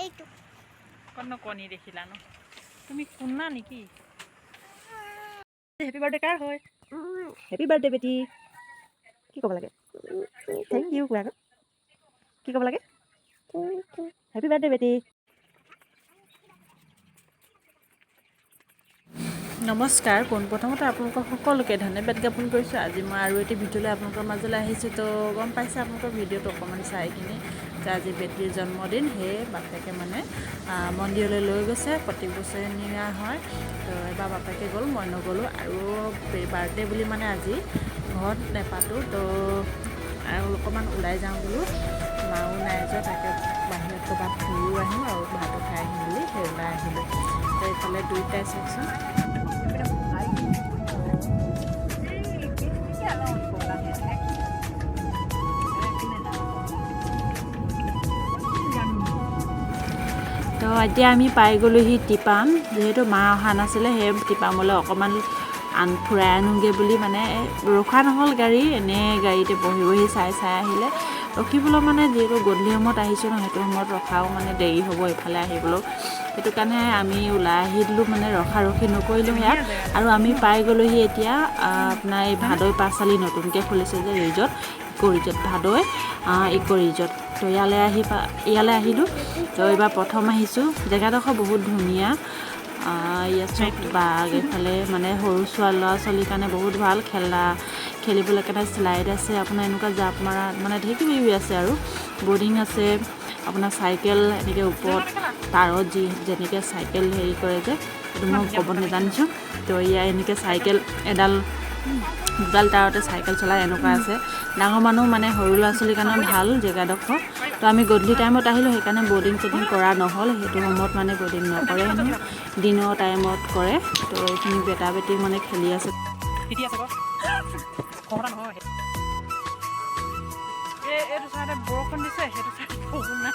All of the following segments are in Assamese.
কত কণী দেখিলা ন তুমি কোনা নেকি হেপী বাৰ্থডে কাৰ হয় হেপী বাৰ্থডে বেটি কি ক'ব লাগে থেংক ইউ কোৱা কি ক'ব লাগে হেপী বাৰ্থডে বেটি নমস্কাৰ পোনপ্ৰথমতে আপোনালোকক সকলোকে ধন্যবাদ জ্ঞাপন কৰিছোঁ আজি মই আৰু এটি ভিডিঅ'লৈ আপোনালোকৰ মাজলৈ আহিছোঁ তো গম পাইছে আপোনালোকৰ ভিডিঅ'টো অকণমান চাই কিনে যে আজি বেটীৰ জন্মদিন সেয়ে বাপেকে মানে মন্দিৰলৈ লৈ গৈছে প্ৰতি বছৰে নিয়া হয় তো এবাৰ বাপেকে গ'ল মই নগ'লোঁ আৰু বাৰ্থডে বুলি মানে আজি ঘৰত নেপাতোঁ তো আৰু অকণমান ওলাই যাওঁ বোলো মাও নাই যোৱা তাকে বাহিৰত ক'ৰবাত ফুৰিও আহিম আৰু ভাতো খাই আহিম বুলি সেই ওলাই আহিলোঁ তো এইফালে দুইটাই চাওকচোন তো এতিয়া আমি পাই গ'লোহি টিপাম যিহেতু মা অহা নাছিলে সেই টিপামলৈ অকণমান ফুৰাই আনোগৈ বুলি মানে ৰখা নহ'ল গাড়ী এনেই গাড়ীতে বহি বহি চাই আহিলে ৰখিবলৈ মানে যিহেতু গধূলি সময়ত আহিছোঁ ন সেইটো সময়ত ৰখাও মানে দেৰি হ'ব এইফালে আহিবলৈও সেইটো কাৰণে আমি ওলাই আহি দিলোঁ মানে ৰখি নকৰিলোঁ সেয়াত আৰু আমি পাই গ'লোহি এতিয়া আপোনাৰ এই ভাদৈ পাঁচআলি নতুনকৈ খুলিছে যে ৰিজৰ্ট ইক' ৰিজৰ্ট ভাদৈ ইক' ৰিজৰ্ট তো ইয়ালৈ আহিলোঁ তো এইবাৰ প্ৰথম আহিছোঁ জেগাডোখৰ বহুত ধুনীয়া ইয়াত চব বাঘ এইফালে মানে সৰু ল'ৰা ছোৱালীৰ কাৰণে বহুত ভাল খেলিবলৈ কাৰণে শ্লাইড আছে আপোনাৰ এনেকুৱা জাপ মৰা মানে ঢেৰ কিবাকিবি আছে আৰু বৰ্ডিং আছে আপোনাৰ চাইকেল এনেকৈ ওপৰত তাৰত যেনেকৈ চাইকেল হেৰি কৰে যে সেইটো মই ক'ব নাজানিছোঁ তো ইয়াৰ এনেকৈ চাইকেল দুডাল তাৰতে চাইকেল চলাই এনেকুৱা আছে ডাঙৰ মানুহ মানে সৰু ল'ৰা ছোৱালীৰ কাৰণে ভাল জেগাডোখৰ তো আমি গধূলি টাইমত আহিলোঁ সেইকাৰণে বৰ্ডিং কৰা নহ'ল সেইটো সময়ত মানে বৰ্ডিং নকৰে দিনৰ টাইমত কৰে তো এইখিনি বেটা বেটি মানে খেলি আছে এইটো চাইডে বৰষুণ দিছে সেইটো চাইডে বৰষুণ নাই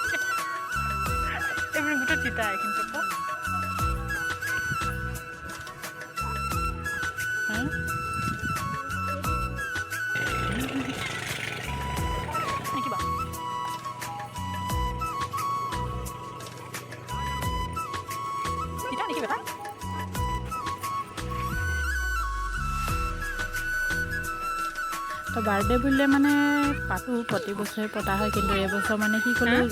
এইবোৰ গোটেই তিতা এইখিনি তো বাৰ্থডে বুলিলে মানে পাতোঁ প্ৰতি বছৰে পতা হয় কিন্তু এইবছৰ মানে কি ক'লোঁ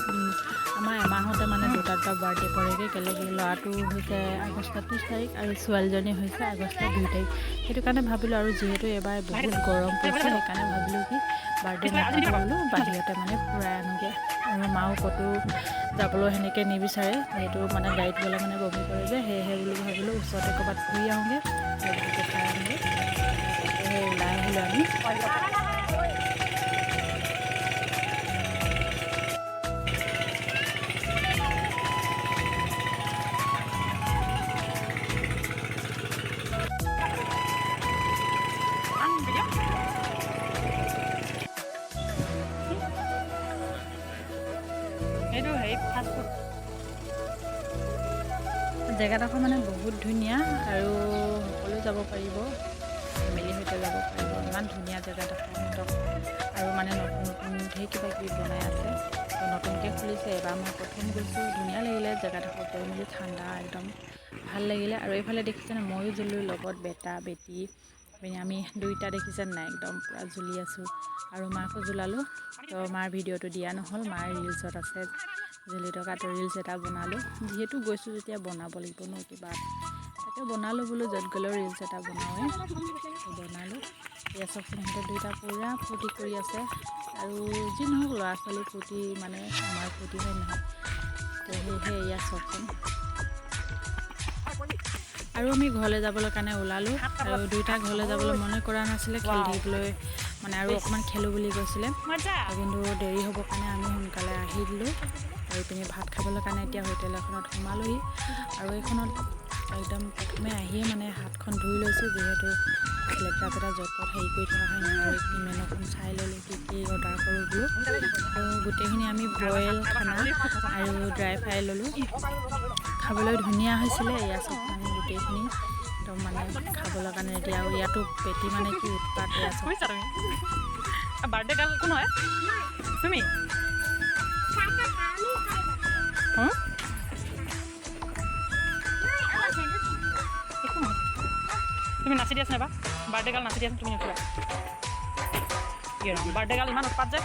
আমাৰ এমাহতে মানে দুটা বাৰ্থডে পৰেগৈ কেলৈ ল'ৰাটো হৈছে আগষ্টৰ 30 তাৰিখ আৰু ছোৱালীজনী হৈছে আগষ্টৰ 2 তাৰিখ সেইটো কাৰণে ভাবিলোঁ আৰু যিহেতু এইবাৰ বহুত গৰম পৰিছে সেইকাৰণে ভাবিলোঁ কি বাৰ্থডে নাপাতোঁ বোলো বাহিৰতে মানে ফুৰাই আনোগৈ আৰু মাও ক'তো যাবলৈ সেনেকৈ নিবিচাৰে যিহেতু মানে গাড়ীত গ'লে মানে বমি কৰে যে সেয়েহে বুলি ভাবিলোঁ ওচৰতে ক'ৰবাত ফুৰি আহোঁগৈ সেইটোকে খাই আহোঁগৈ সেই ওলাই আহিলোঁ আমি এইটো হেৰি ফাষ্টফুড জেগাডোখৰ মানে বহুত ধুনীয়া আৰু সকলো যাব পাৰিব ফেমিলিৰ সৈতে যাব পাৰিব ইমান ধুনীয়া জেগাডোখৰ আৰু মানে নতুন ঢেৰ কিবা কিবি বনাই আছে নতুনকৈ খুলিছে এবাৰ মই প্ৰথম গৈছোঁ ধুনীয়া লাগিলে জেগাডোখৰ গৈ মেলি ঠাণ্ডা একদম ভাল লাগিলে আৰু এইফালে দেখিছেনে ময়ো জ্বলোঁ লগত বেটা বেটি আমি দুইটা দেখিছে নাই একদম পূৰা জ্বলি আছোঁ আৰু মাকো জ্বলালোঁ তো মাৰ ভিডিঅ'টো দিয়া নহ'ল মাৰ ৰিলছত আছে জ্বলি থকাটো ৰিলছ এটা বনালোঁ যিহেতু গৈছোঁ যেতিয়া বনাব লাগিব ন কিবা তাকে বনালোঁ বোলো য'ত গ'লেও ৰিলছ এটা বনাওঁৱেই বনালোঁ এয়া চবচোন সিহঁতে দুইটা পূৰা ফূৰ্তি কৰি আছে আৰু যি নহওক ল'ৰা ছোৱালী ফূৰ্তি মানে আমাৰ ফূৰ্তি হয় নহয় তো সেয়েহে এয়া চবচোন আৰু আমি ঘৰলৈ যাবলৈ কাৰণে ওলালোঁ আৰু দুইটা ঘৰলৈ যাবলৈ মনে কৰা নাছিলে খেলি থাকিবলৈ মানে আৰু অকণমান খেলোঁ বুলি কৈছিলে কিন্তু দেৰি হ'বৰ কাৰণে আমি সোনকালে আহি দিলোঁ আৰু ইপিনে ভাত খাবলৈ কাৰণে এতিয়া হোটেল এখনত সোমালোহি আৰু এইখনত একদম প্ৰথমে আহিয়ে মানে হাতখন ধুই লৈছোঁ যিহেতু লেতেৰা পেটা য'ত হেৰি কৰি থকা হয় নহয় আৰু এইখিনি মেনুখন চাই ল'লোঁ কি অৰ্ডাৰ কৰোঁ বোলো আৰু গোটেইখিনি আমি বইল খানা আৰু ড্ৰাই ফ্ৰাই ল'লোঁ খাবলৈ ধুনীয়া হৈছিলে এয়া চব আমি গোটেইখিনি একদম মানে খাবলৈ কাৰণে এতিয়া আৰু ইয়াতো পেটি মানে কি উৎপাত এয়া চব বাৰ্থডে গাৰ্ল কোন হয় তুমি তুমি নাচি দিয়াছ নাবা বাৰ্থডে গাল নাচি দিয়াছ তুমি নুঠোৱা বাৰ্থডে গাল ইমান উৎপাত যে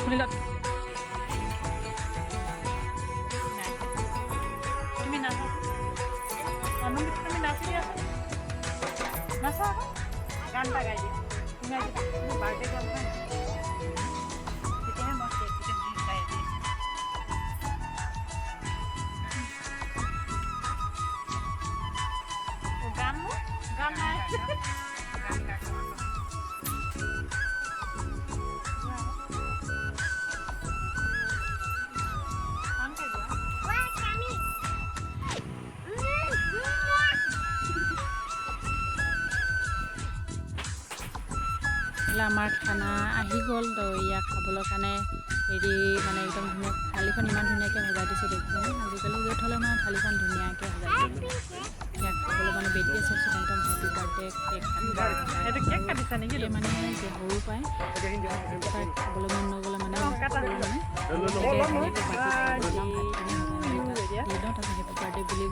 শুনিল তুমি নাচা তুমি নাচি দিয়াছ নাচা গান এটা গাই দিয়া তুমি আজি বাৰ্থডে গান গাই তেতিয়াহে মই গাই দিম গান নাই আমাৰ খানা আহি গ'ল তো ইয়াক খাবলৈ কাৰণে হেৰি মানে একদম ধুনীয়া থালিখন ইমান ধুনীয়াকৈ সজাই দিছে দেখিছে আজিকালি য'ত হ'লে মানে থালিখন ধুনীয়াকৈ সজাই দিছে ইয়াক খাবলৈ মানে বেটিয়ে চাইছোঁ একদম হেপী বাৰ্থডে কেক কাটিছা নেকি মানে সৰু পায় খাবলৈ মন নগ'লে মানে তাৰপিছত হেপী বাৰ্থডে বুলি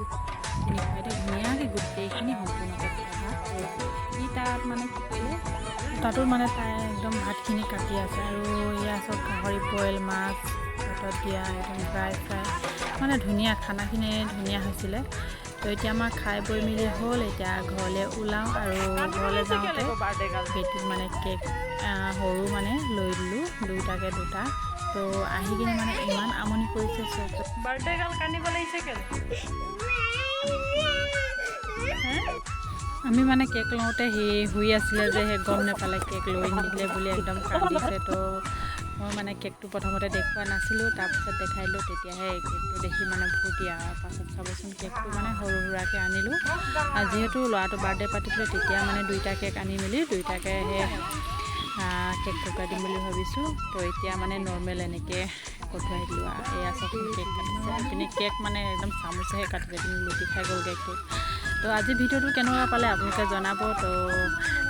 কিনি খুৱাই দিয়ে ধুনীয়াকৈ গোটেইখিনি সম্পূৰ্ণকৈ খাই ই তাত মানে কি কৰিলে তাতো মানে তাই একদম ভাতখিনি কাটি আছে আৰু এয়া চব গাহৰি বইল মাছ ভাতত দিয়া একদম ড্ৰাই ফ্ৰাই মানে ধুনীয়া খানাখিনি ধুনীয়া হৈছিলে তো এতিয়া আমাৰ খাই বৈ মেলি হ'ল এতিয়া ঘৰলৈ ওলাওঁ আৰু ঘৰলৈ যাওঁতে বেটিক মানে কেক সৰু মানে লৈ দিলোঁ দুটাকৈ দুটা তো আহি কিনে মানে ইমান আমনি কৰিছে চব বাৰ্থডে গাল কান্দিব লাগিছে কেলে আমি মানে কেক লওঁতে সি শুই আছিলে যে সেই গম নাপালে কেক লৈ নিদিলে বুলি একদম কান্দিছে তো মই মানে কেকটো প্ৰথমতে দেখুওৱা নাছিলোঁ তাৰপিছত দেখাইলোঁ তেতিয়াহে কেকটো দেখি মানে ফূৰ্তি আৰু পাছত চাবচোন কেকটো মানে সৰু সুৰাকৈ আনিলোঁ আৰু যিহেতু ল'ৰাটো বাৰ্থডে পাতিছিলে তেতিয়া মানে দুইটা কেক আনি মেলি দুইটাকৈ সেই কেক টুকুৰা দিম বুলি ভাবিছোঁ তো এতিয়া মানে নৰ্মেল এনেকৈ কঠুৱাই দিলোঁ আৰু এয়া চব কেক কাটিছে আপুনি কেক মানে একদম চামুচেহে কাটিছে কিন্তু লুটি খাই গ'ল কেকটো তো আজি ভিডিঅ'টো কেনেকুৱা পালে আপোনালোকে জনাব তো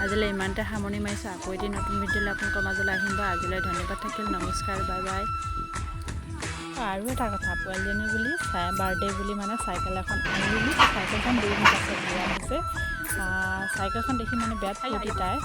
আজিলৈ ইমানতে সামৰণি মাৰিছোঁ আকৌ এটি নতুন ভিডিঅ'লৈ আপোনালোকৰ মাজলৈ আহিম বা আজিলৈ ধন্যবাদ থাকিল নমস্কাৰ বাই বাই আৰু এটা কথা পোৱালীজনী বুলি বাৰ্থডে বুলি মানে চাইকেল এখন আনি দিলোঁ চাইকেলখন 2 দিন পাছত দিয়া হৈছে চাইকেলখন দেখি মানে বেয়া ফূৰ্তি তাই